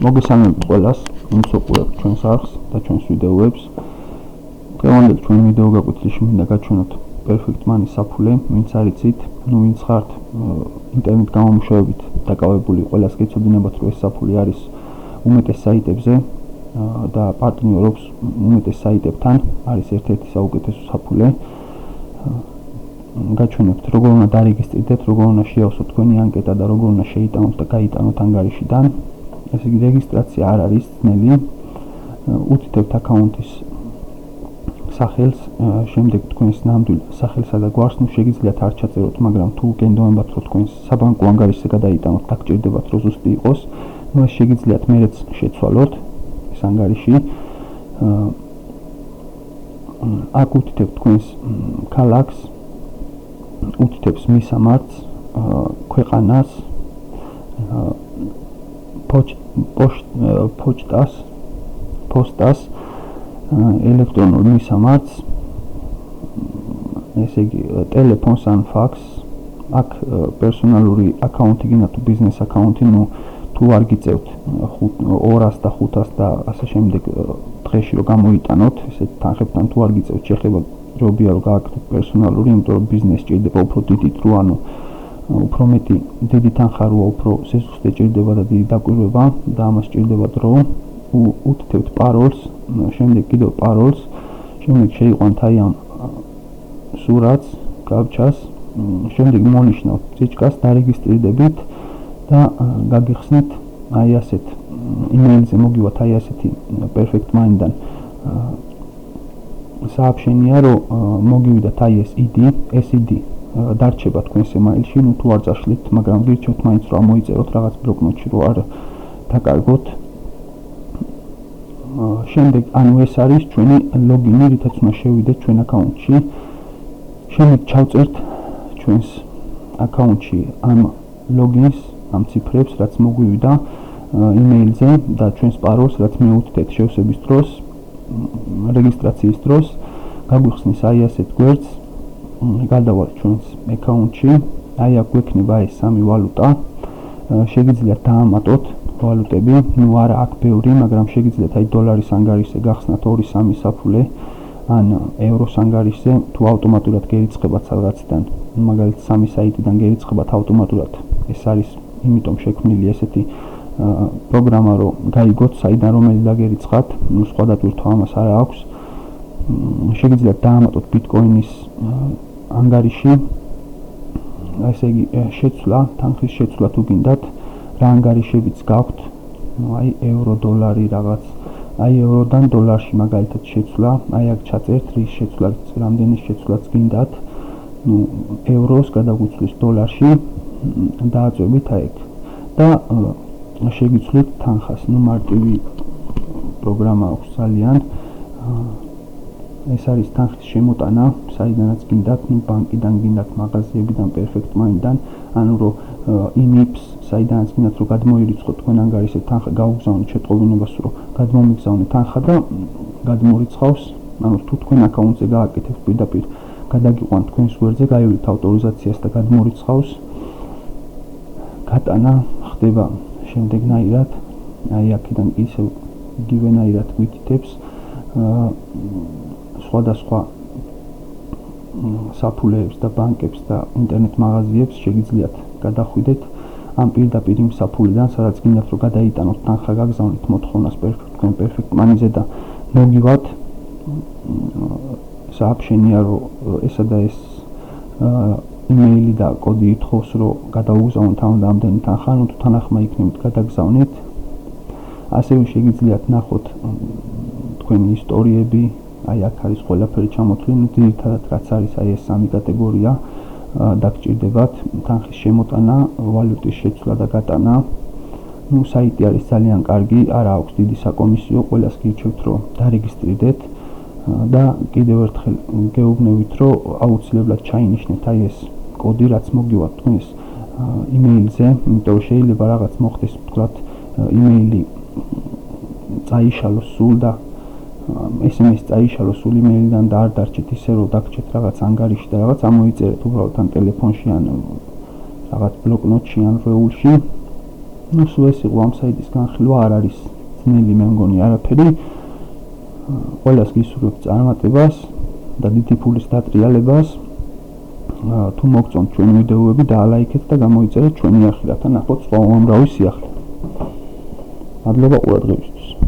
მოგესალმებით ყველას, ვინც უყურებთ ჩვენს არხს და ჩვენს ვიდეოებს. დღევანდელ ჩვენ ვიდეო გაკვეთილში მინდა გაჩვენოთ Perfect Money საფულე, ვინც არიცით, ვინც ხართ ინტერნეტ გამომუშავებით დაკავებული, ყველას გეცოდინებათ, რომ ეს საფულე არის უმეტეს საიტებზე და პარტნიორობს უმეტეს საიტებთან, არის ერთ-ერთი საუკეთესო საფულე. გაჩვენებთ, როგორ უნდა დარეგისტრირდეთ, როგორ უნდა შეავსოთ თქვენი ანკეტა და როგორ უნდა შეიტანოთ და გაიტანოთ ანგარიშიდან. ესე იგი, რეგისტრაცია არ არის ძნელი. უთითებთ აკაუნტის სახელს, შემდეგ თქვენს ნამდვილ სახელსა და გვარს, შეგიძლიათ არ ჩაწეროთ, მაგრამ თუ გენდოებათ, რომ თქვენს საბანკო ანგარიშზე გადაიტანოთ, დაგჭირდებათ, რომ ზუსტი იყოს. ეს შეგიძლიათ მერეც შეცვალოთ ეს ანგარიში. აქ უთითებთ თქვენს ქალაქს, უთითებს მისამართს, ქვეყანას, პოსტას, ელექტრონულ მისამართს, ესე იგი ტელეფონს ან ფაქსს. აქ პერსონალური აკაუნტი გინდა თუ ბიზნეს აკაუნტი, თუ არ გიწევთ 200 და 500 და ასე შემდეგ დღეში რომ გამოიტანოთ, ესეთ თანხებთან თუ არ გიწევთ, შეხება ჯობია რომ გააკეთოთ პერსონალური, იმიტომ რომ ბიზნეს ჭირდება უფრო დიდი დრო, ანუ უფრო მეტი დიდი თანხა როა, უფრო სიზუსტე ჭირდება და დიდი დაკვირვება და ამას ჭირდება დრო. უთითებთ პაროლს, შემდეგ კიდევ პაროლს, შემდეგ შეიყვანთ აი ამ სურათს, კაპჩას, შემდეგ მონიშნავთ წიჩკას, დარეგისტრირდებით და გაგიხსნით აი ასეთ იმეილზე მოგივათ აი ასეთი Perfect Money-დან სააბშენია, რომ მოგივიდათ აი ეს ID დარჩება თქვენს ემაილში, თუ არ წაშლით, მაგრამ გირჩევთ მაინც რომ ამოიწეროთ რაღაც ბლოკნოტში, რომ არ დაკარგოთ. შემდეგ ანუ ეს არის ჩვენი ლოგინი, რითაც უნდა შევიდეთ ჩვენ აკაუნტში. შემდეგ ჩავწერთ ჩვენს აკაუნტში ამ ლოგინს, ამ ციფრებს, რაც მოგვივიდა იმეილზე და ჩვენს პაროლს, რაც მეუთითეთ შევსების დროს, რეგისტრაციის დროს, გაგვიხსნის აი ასეთ გვერდს, გადავალთ ჩვენს აკაუნტში, აი აქ გვექნება ეს სამი ვალუტა, შეგიძლიათ დაამატოთ ვალუტები, არა აქ ბევრი, მაგრამ შეგიძლიათ აი დოლარის ანგარიშზე გახსნათ 2-3 საფულე, ან ევროს ანგარიშზე, თუ ავტომატურად გერიცხებათ სადღაციდან, მაგალითად სამი საიტიდან გერიცხებათ ავტომატურად. ეს არის იმიტომ შექმნილი ესეთი პროგრამა, რომ გაიგოთ საიდან რომელი დაგერიცხათ, სხვა დატვირთვა ამას არ აქვს. შეგიძლიათ დაამატოთ ბიტკოინის ანგარიში, ესე იგი შეცვლა, თანხის შეცვლა თუ გინდათ, რა ანგარიშებიც გაქვთ, აი ევრო, დოლარი რაღაც, აი ევროდან დოლარში მაგალითად შეცვლა, აი აქ ჩაწერთ რის შეცვლაც, რამდენი შეცვლაც გინდათ, ევროს გადაგვიცვლის დოლარში, დააწვევით აი აქ და შეგიცვლით თანხას. მარტივი პროგრამა აქვს ძალიან. ეს არის თანხის შემოტანა, საიდანაც გინდათ, ბანკიდან გინდათ, მაღაზიებიდან, Perfect Money-დან, ანუ რომ იმიფს, საიდანაც გინდათ, რომ გადმოირიცხოთ თქვენ ანგარიშზე თანხა, გაუგზავნოთ შეტყობინებას, რომ გადმომიგზავნეთ თანხა და გადმორიცხავს, ანუ თუ თქვენ აკაუნტზე გააკეთებთ პირდაპირ, გადაგიყვანთ თქვენს გვერდზე, გაივლით ავტორიზაციას და გადმორიცხავს, გატანა ხდება შემდეგნაირად, აი აქედან ისევ იგივენაირად გვითითებს სხვადასხვა საფულეებს და ბანკებს და ინტერნეტ მაღაზიებს შეგიძლიათ გადახვიდეთ ამ პირდაპირ იმ საფულიდან, სადაც გინდათ რომ გადაიტანოთ თანხა, გაგზავნით მოთხოვნას თქვენ Perfect Money-ზე და მოგივათ სააბშენია, რომ ესა და ეს იმეილი და კოდი ითხოვს, რომ გადაუგზავნოთ ამდენი თანხა, თუ თანახმა იქნებით გადაგზავნით. ასევე შეგიძლიათ ნახოთ თქვენი ისტორიები, აი აქ არის ყველაფერი ჩამოთვლილი, ძირითადად რაც არის აი ეს სამი კატეგორია, დაგჭირდებათ თანხის შემოტანა, ვალუტის შეცვლა და გატანა. საიტი არის ძალიან კარგი, არ აქვს დიდი საკომისიო, ყველას გირჩევთ რომ დარეგისტრირდეთ და კიდევ ერთხელ გეუბნებით, რომ აუცილებლად ჩაინიშნეთ აი ეს კოდი, რაც მოგივათ თქვენს იმეილზე, იმიტომ რომ შეიძლება რაღაც მოხდეს, ვთქვათ, იმეილი წაიშალოს სულ და SMS წაიშალოს სულ იმეილიდან და არ დარჩეთ ისე, რომ დაგჭეთ რაღაც ანგარიში და რაღაც ამოიწერეთ უბრალოდ ან ტელეფონში, ან რაღაც ბლოკნოტში, ან რეულში. ну სულ ეს იყო ამ საიტის განხილვა არ არის ძნელი მე მგონი არაფერი ყველას გისურვებთ წარმატებას და დიდი ფულის დატრიალებას თუ მოგწონთ ჩვენი ვიდეოები დაალაიქეთ და გამოიწერეთ ჩვენი არხი რათა ნახოთ სხვა უამრავი სიახლე მადლობა ყურადღებისთვის